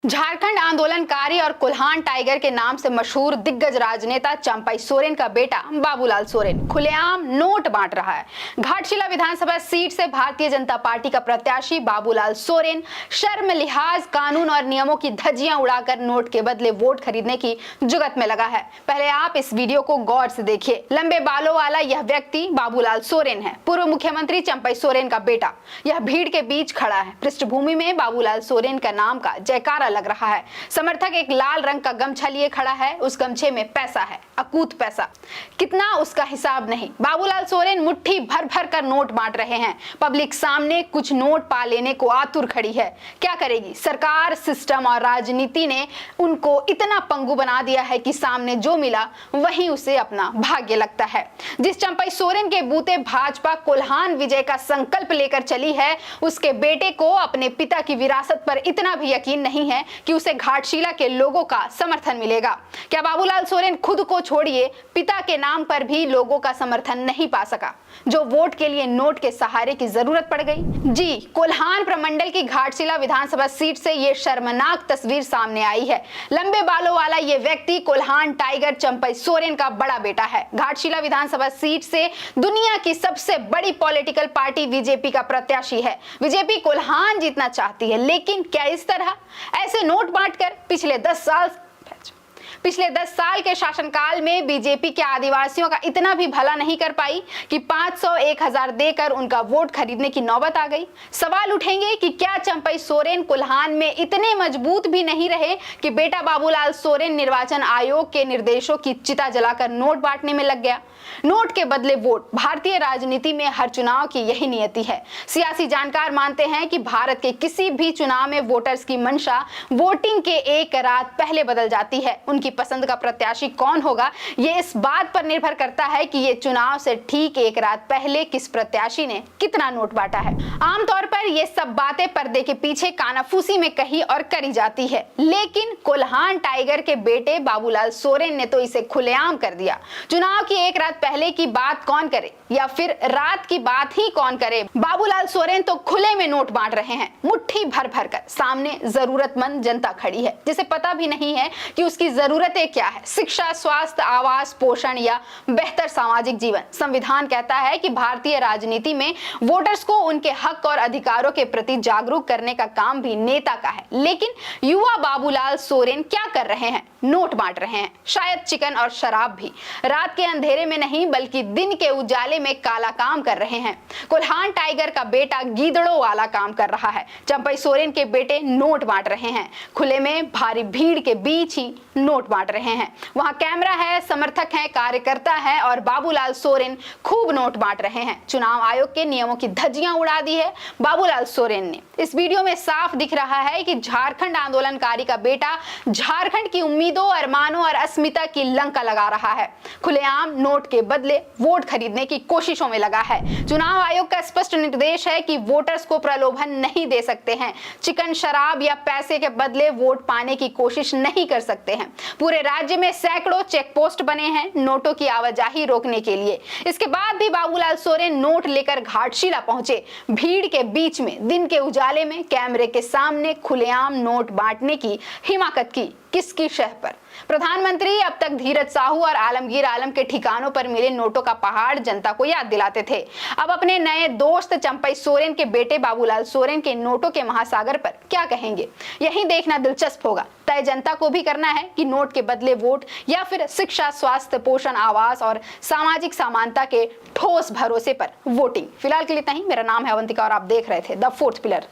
झारखंड आंदोलनकारी और कोल्हान टाइगर के नाम से मशहूर दिग्गज राजनेता चंपई सोरेन का बेटा बाबूलाल सोरेन खुलेआम नोट बांट रहा है। घाटशिला विधानसभा सीट से भारतीय जनता पार्टी का प्रत्याशी बाबूलाल सोरेन शर्म लिहाज कानून और नियमों की धज्जियां उड़ाकर नोट के बदले वोट खरीदने की जुगत में लगा है। पहले आप इस वीडियो को गौर से देखिए। लंबे बालों वाला यह व्यक्ति बाबूलाल सोरेन है, पूर्व मुख्यमंत्री चंपई सोरेन का बेटा। यह भीड़ के बीच खड़ा है। पृष्ठभूमि में बाबूलाल सोरेन का नाम का जयकारा लग रहा है। समर्थक एक लाल रंग का गमछा लिए खड़ा है। उस गमछे में पैसा है, अकूत पैसा, कितना उसका हिसाब नहीं। बाबूलाल सोरेन मुट्ठी भर भर कर नोट बांट रहे हैं। पब्लिक सामने कुछ नोट पा लेने को आतुर खड़ी है। क्या करेगी सरकार? सिस्टम और राजनीति ने उनको इतना पंगु बना दिया है कि सामने जो मिला वही उसे अपना भाग्य लगता है। जिस चंपई सोरेन के बूते भाजपा कोल्हान विजय का संकल्प लेकर चली है, उसके बेटे को अपने पिता की विरासत पर इतना भी यकीन नहीं है कि उसे घाटशिला के लोगों का समर्थन मिलेगा। क्या बाबूलाल सोरेन खुद को छोड़िए पिता के नाम पर भी लोगों का समर्थन नहीं पा सका, जो वोट के लिए नोट के सहारे की जरूरत पड़ गई? जी, कोल्हान प्रमंडल की घाटशिला विधानसभा सीट से ये शर्मनाक तस्वीर सामने आई है। लंबे बालों वाला ये व्यक्ति कोल्हान टाइगर चंपई सोरेन का बड़ा बेटा है। घाटशिला विधानसभा सीट से दुनिया की सबसे बड़ी पॉलिटिकल पार्टी बीजेपी का प्रत्याशी है। बीजेपी कोल्हान जीतना चाहती है, लेकिन क्या इस तरह ऐसे नोट बांटकर? पिछले 10 साल के शासनकाल में बीजेपी के आदिवासियों का इतना भी भला नहीं कर पाई कि 500, 1000 देकर उनका वोट खरीदने की नौबत आ गई। सवाल उठेंगे कि क्या चंपई सोरेन कोल्हान में इतने मजबूत भी नहीं रहे कि बेटा बाबूलाल सोरेन निर्वाचन आयोग के निर्देशों की चिता जलाकर नोट बांटने में लग गया? नोट के बदले वोट, भारतीय राजनीति में हर चुनाव की यही नियति है। सियासी जानकार मानते हैं कि भारत के किसी भी चुनाव में वोटर्स की मंशा वोटिंग के एक रात पहले बदल जाती है। उनकी पसंद का प्रत्याशी कौन होगा, ये इस बात पर निर्भर करता है कि ये चुनाव से ठीक एक रात पहले किस प्रत्याशी ने कितना नोट बांटा है। आमतौर पर ये सब बातें पर्दे के पीछे कानाफूसी में कही और करी जाती है, लेकिन कोल्हान टाइगर के बेटे बाबूलाल सोरेन ने तो इसे खुलेआम कर दिया। चुनाव की एक रात पहले की बात कौन करे या फिर रात की बात ही कौन करे, बाबूलाल सोरेन तो खुले में नोट बांट रहे हैं, मुट्ठी भर भर कर। सामने जरूरतमंद जनता खड़ी है जिसे पता भी नहीं है कि उसकी जरूरतें क्या है। शिक्षा, स्वास्थ्य, आवास, पोषण या बेहतर सामाजिक जीवन। संविधान कहता है कि भारतीय राजनीति में वोटर्स को उनके हक और अधिकारों के प्रति जागरूक करने का काम भी नेता का है। लेकिन युवा बाबूलाल सोरेन क्या कर रहे हैं? नोट बांट रहे हैं। शायद चिकन और शराब भी। रात के अंधेरे में नहीं बल्कि दिन के उजाले में काला काम कर रहे हैं। कोल्हान टाइगर का बेटा गीदड़ों वाला काम कर रहा है। चंपई सोरेन के बेटे नोट बांट रहे हैं। खुले में भारी भीड़ के बीच ही नोट बांट रहे हैं। वहां कैमरा है, समर्थक है, कार्यकर्ता है और बाबूलाल सोरेन खूब नोट बांट रहे हैं। चुनाव आयोग के नियमों की धज्जियां उड़ा दी है बाबूलाल सोरेन ने। इस वीडियो में साफ दिख रहा है कि झारखंड आंदोलनकारी का बेटा झारखंड की उम्मीदों, अरमानों और अस्मिता की लंका लगा रहा है। खुलेआम नोट के बदले वोट खरीदने की कोशिशों में लगा है। चुनाव आयोग का स्पष्ट निर्देश है कि वोटर्स को प्रलोभन नहीं दे सकते हैं, चिकन, शराब या पैसे के बदले वोट पाने की कोशिश नहीं कर सकते हैं। पूरे राज्य में सैकड़ों चेक पोस्ट बने हैं नोटों की आवाजाही रोकने के लिए। इसके बाद भी बाबूलाल सोरेन नोट लेकर घाटशिला पहुंचे। भीड़ के बीच में, दिन के उजाले में, कैमरे के सामने खुलेआम नोट बांटने की हिमाकत की। किसकी शह पर? प्रधानमंत्री अब तक धीरज साहू और आलमगीर आलम के ठिकानों पर मिले नोटों का पहाड़ जनता को याद दिलाते थे। अब अपने नए दोस्त चंपई सोरेन के बेटे बाबूलाल सोरेन के नोटों के महासागर पर क्या कहेंगे, यही देखना दिलचस्प होगा। तय जनता को भी करना है कि नोट के बदले वोट या फिर शिक्षा, स्वास्थ्य, पोषण, आवास और सामाजिक समानता के ठोस भरोसे पर वोटिंग। फिलहाल के लिए इतना ही। मेरा नाम है अवंतिका और आप देख रहे थे द फोर्थ पिलर।